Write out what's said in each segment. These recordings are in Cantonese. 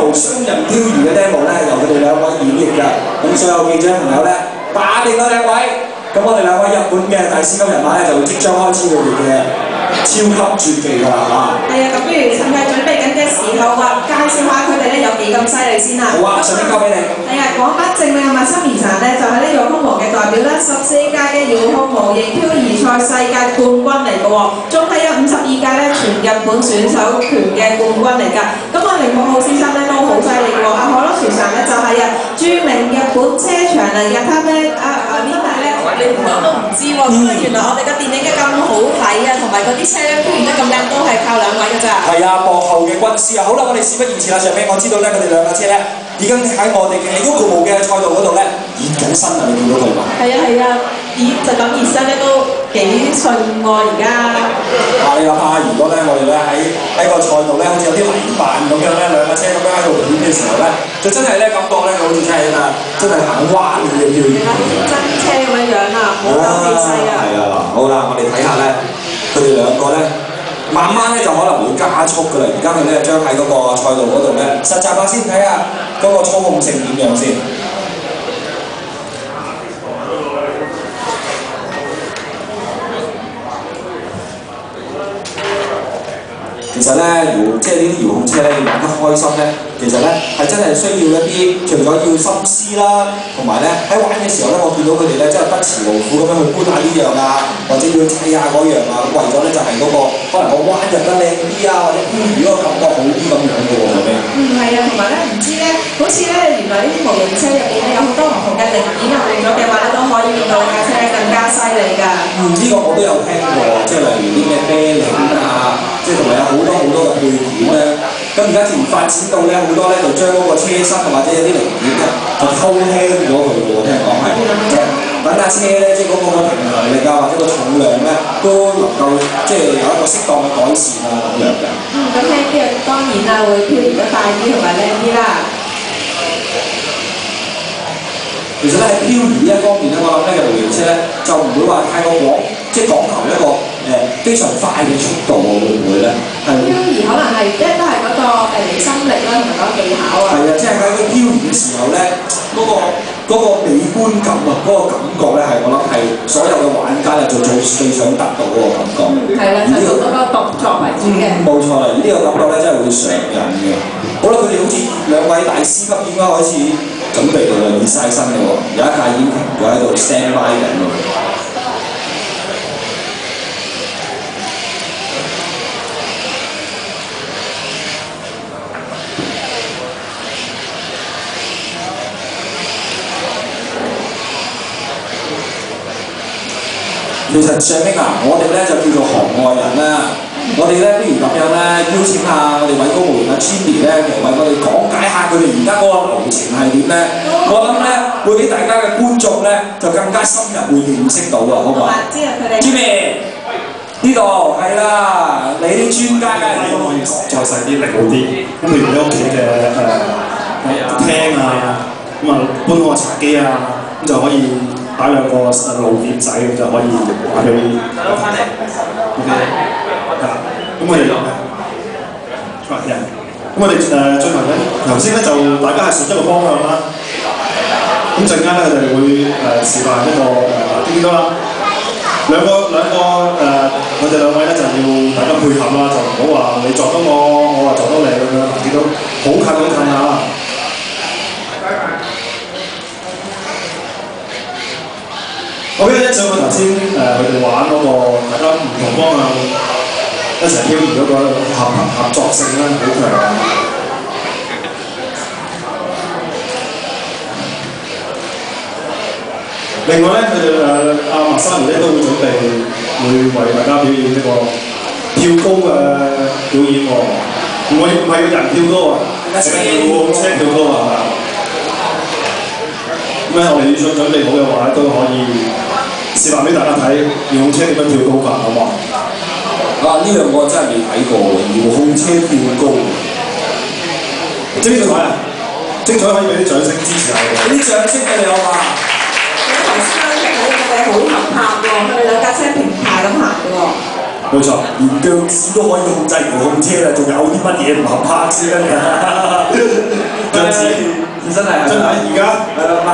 部雙人漂移嘅 demo 咧，由佢哋兩位演繹㗎。咁所有記者朋友咧，打定嗰兩位。咁我哋兩位日本嘅大師級人馬咧，就會即將開始佢哋嘅超級傳奇㗎啦嚇。係啊，咁不如趁佢準備緊嘅時候啊，介紹下佢哋咧有幾咁犀利先啦。好啊，上面交俾你。係啊，廣北正美嘅麥森兒殘咧，就係呢個空王嘅代表啦，14屆嘅遙控模型漂移賽世界冠軍嚟嘅喎，仲係有52屆咧全日本選手權嘅冠軍嚟㗎。咁啊，鈴木浩先生咧都好犀利嘅喎，阿可樂船神咧就係著名日本車場嚟嘅，他咩Mina咧，你唔講都唔知喎。咁啊，原來我哋嘅電影嘅咁好睇啊，同埋嗰啲車咧表現得咁靚，都係靠兩位㗎咋。係啊，幕後嘅軍師啊！好啦，我哋事不宜遲啦，上尾我知道咧，佢哋兩架車咧已經喺我哋嘅 Yokomo 嘅賽道嗰度咧熱緊身啦，你見到佢嘛？係啊係啊，就咁熱身咧都幾順喎而家。你諗下，如果咧我哋咧喺個賽道咧，好似有啲泥扮咁樣咧，兩架車咁樣喺度片嘅時候咧，就真係咧感覺咧，好似真係真係行彎嘅要。真車咁樣啊，好有氣勢啊！係啊，好啦，我哋睇下咧，佢哋兩個咧。慢慢咧就可能會加速㗎啦，而家佢咧將喺嗰個賽道嗰度咧實習下先，睇下嗰個操控性點樣先。其實咧，即係呢啲遙控車咧，要玩得開心咧，其實咧係真係需要一啲，除咗要心思啦，同埋咧喺玩嘅時候咧，我見到佢哋咧真係不辭勞苦咁樣去搬下呢樣啊，或者要砌下嗰樣啊，為咗咧就係嗰個可能個彎入得靚啲啊，或者漂移嗰個感覺好啲咁樣嘅喎，係咪？係啊，同埋咧唔知咧，好似咧原來呢啲模型車入邊咧有好多唔同嘅零件用咗嘅話咧，都可以令到架車更加犀利㗎。呢個我都有聽過，即係例如啲咩啤令啊，即係同埋有好多嘅配件咧。咁而家自然發展到咧好多咧，就將嗰個車身或者有啲零件咧，就偷輕咗佢喎，聽講係。等架車咧，即係嗰個平衡力啊，或者個重量咧，都能夠即係有一個適當嘅改善啊咁樣嘅。咁輕啲啊，當然啦，會漂移得快啲同埋靚啲啦。其實咧喺漂移呢一方面咧，我諗咧嘅模型車咧就唔會話太過即係講求一個非常快嘅速度喎，會唔會咧？漂移可能係即係都係嗰個離心力啦，同埋嗰個技巧啊。係啊，即係喺佢漂移嘅時候咧，嗰個美觀感啊，嗰個感覺咧係我諗係所有嘅玩家咧最想得到嗰個感覺。係啦，就做嗰個動作為主嘅。冇錯啦，而呢個感覺咧真係會上癮嘅。好啦，佢哋好似兩位大師級應該開始準備㗎啦，熱晒身㗎喎，有一架已經停咗喺度 stand by 緊喎。其實上邊啊，我哋咧就叫做行外人啦。我哋咧不如咁樣咧，邀請下我哋位高模員阿 Chinny 咧，為我哋講解下佢哋而家嗰個流程係點咧。我諗咧會俾大家嘅觀眾咧就更加深入會認識到啊，好唔好啊？知啊，佢哋。Jimmy 呢度係啦，你啲專家梗係可以再細啲，靈活啲。咁譬如你屋企嘅廳啊，咁啊搬個茶几啊，咁就可以。打兩個路點仔咁就可以打俾OK，咁我哋進行緊頭先咧就大家係順一個方向啦，咁陣間咧佢哋會示範一個見到啦，兩個我哋兩位咧就要大家配合啦，就唔好話你撞到我，我話撞到你咁樣，見到好近好近啊！我記得一上去頭先佢哋玩嗰個大家唔同方向一齊漂移嗰個合作性咧好強。另外咧，佢哋阿麥生咧都會準備會為大家表演呢個跳高嘅表演喎。唔係個人跳高啊，係個車跳高啊。咁咧，我哋想準備好嘅話都可以。示範俾大家睇遙控車點樣跳高法，好唔好？呢樣我真係未睇過喎，遙控車跳高。精彩啊！精彩可以俾啲掌聲支持下我。俾啲掌聲俾你好嘛？頭先咧睇佢哋好合拍喎，佢哋兩架車平排咁行嘅喎。冇錯，連腳趾都可以控制遙控車啦，仲有啲乜嘢唔合拍先啊？張子真係真係而家唔係，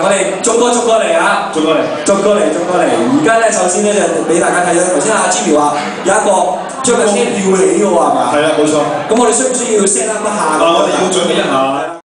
我哋逐個嚟啊！做過嚟。而家咧，首先咧就俾大家睇咗頭先阿 Jimmy 話有一個將個車吊起嘅喎，係嘛？係啦，冇錯。咁我哋需唔需要 set up 一下？我哋要準備一下。